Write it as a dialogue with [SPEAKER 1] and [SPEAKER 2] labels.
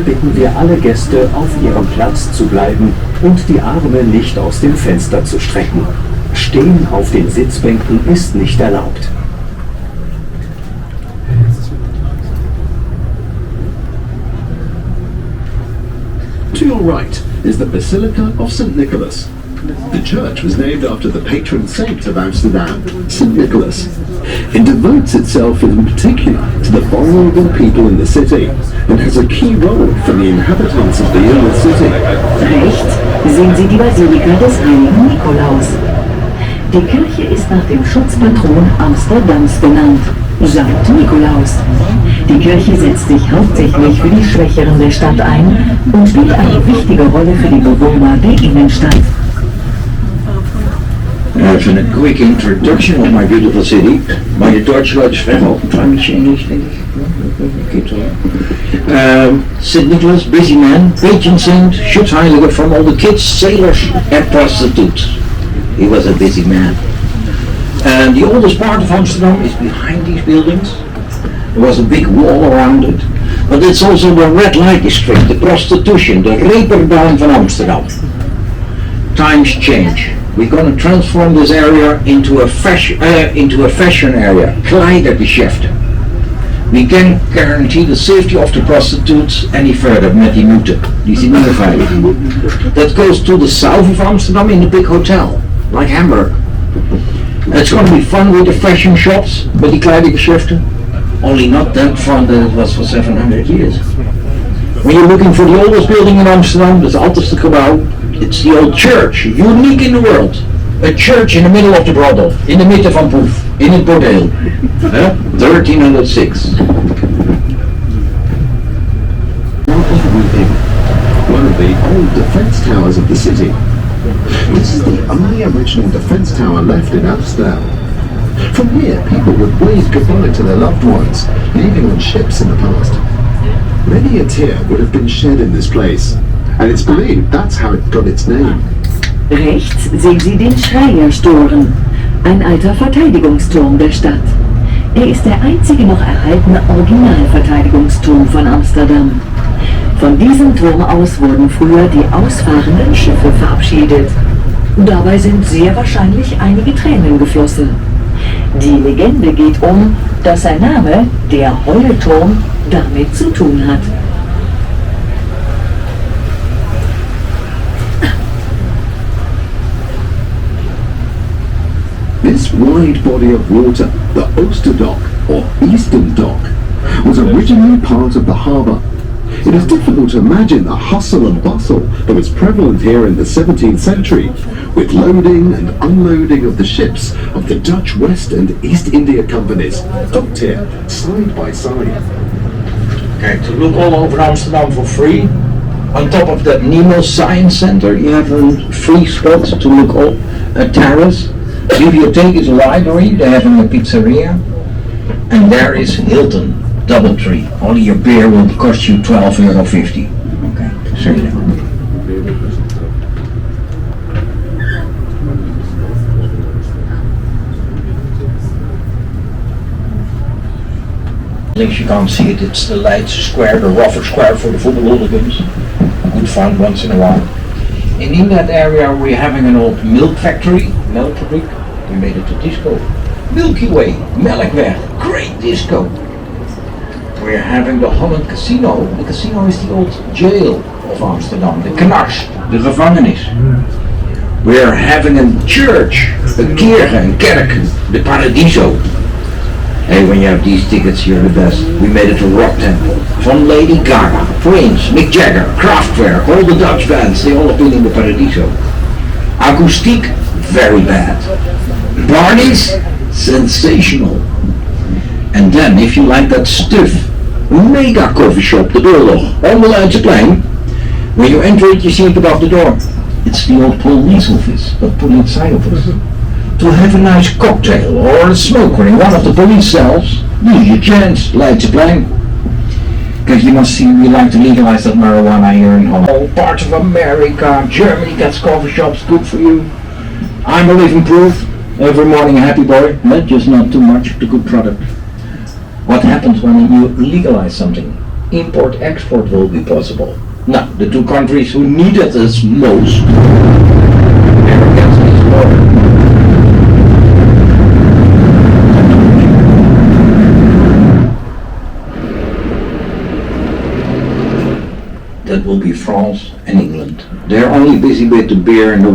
[SPEAKER 1] Bitten wir alle Gäste, auf ihrem Platz zu bleiben und die Arme nicht aus dem Fenster zu strecken. Stehen auf den Sitzbänken ist nicht erlaubt.
[SPEAKER 2] To your right is the Basilica of St. Nicholas. The church was named after the patron saint of Amsterdam, St. Nicholas. It devotes itself in particular to the vulnerable people in the city and has a key role for the inhabitants of the inner city.
[SPEAKER 3] Rechts sehen Sie die Basilika des heiligen Nikolaus. Die Kirche ist nach dem Schutzpatron Amsterdams benannt, Sankt Nikolaus. Die Kirche setzt sich hauptsächlich für die Schwächeren der Stadt ein und spielt eine wichtige Rolle für die Bewohner der Innenstadt.
[SPEAKER 4] As a quick introduction of my beautiful city, meine Deutsch Leute sprechen auch ein klein bisschen Englisch, denke ich. St. Nicholas, busy man, patron saint, Schutzheilige from all the kids, sailors and prostitutes. He was a busy man. And the oldest part of Amsterdam is behind these buildings. There was a big wall around it. But it's also the red light district, the prostitution, the Reeperbahn van Amsterdam. Times change. We're going to transform this area into a fashion area, Kleidergeschäfte. We can guarantee the safety of the prostitutes any further met die moeten. Die zijn niet meer veilig. That goes to the south of Amsterdam in a big hotel, like Hamburg. It's going to be fun with the fashion shops, but die Kleidergeschäfte, only not that fun that it was for 700 years. When you're looking for the oldest building in Amsterdam, das oudste gebouw, it's the old church, unique in the world. A church in the middle of the brothel, in the midden van Poef, in het bordeel. 1306.
[SPEAKER 2] One of the old defence towers of the city. This is the only original defence tower left in Amsterdam. From here, people would wave goodbye to their loved ones, leaving on ships in the past. Many a tear would have been shed in this place, and it's believed that's how it got its name.
[SPEAKER 3] Rechts sehen Sie den Schreierstoren, ein alter Verteidigungsturm der Stadt. Er ist der einzige noch erhaltene Originalverteidigungsturm von Amsterdam. Von diesem Turm aus wurden früher die ausfahrenden Schiffe verabschiedet. Dabei sind sehr wahrscheinlich einige Tränen geflossen. Die Legende geht dass sein Name, der Heuleturm, damit zu tun hat.
[SPEAKER 2] This wide body of water, the Oosterdock, or Eastern Dock, was originally part of the harbour. It is difficult to imagine the hustle and bustle that was prevalent here in the 17th century, with loading and unloading of the ships of the Dutch West and East India Companies, docked here, side by side.
[SPEAKER 4] Okay, to look all over Amsterdam for free. On top of that Nemo Science Center, you have a free spot to look all, a terrace. Bibliotheek is a library, they're having a pizzeria. And there is Hilton, Doubletree. Only your beer will cost you €12.50. Okay, sorry then. You can't see it, it's the Leidse Square, the rougher square for the football hooligans. Good fun once in a while. And in that area we're having an old milk factory, Melkfabriek. We made it to disco. Milky Way, Melkweg, great disco. We're having the Holland Casino. The casino is the old jail of Amsterdam, the Canal, the gevangenis. We're having a church, a kirche, een kerk, the Paradiso. Hey, when you have these tickets, you're the best. We made it to Rock Temple. From Lady Gaga, Prince, Mick Jagger, Kraftwerk, all the Dutch bands, they all appeal in the Paradiso. Akoestiek, very bad. Parties, sensational. And then, if you like that stiff, mega coffee shop, the Doorlog, on the Leidseplein, when you enter it, you see it above the door. It's the old police office, but put inside of it. To have a nice cocktail or a smoker in one of the police cells, this is your chance, Leidseplein. Because you must see, we like to legalize that marijuana here in Holland. All parts of America, Germany gets coffee shops, good for you. I'm a living proof. Every morning a happy boy, but just not too much, the good product. What happens when you legalize something? import-export will be possible. Now, the two countries who need it as most are against this border. That will be France and England. They're only busy with the beer and the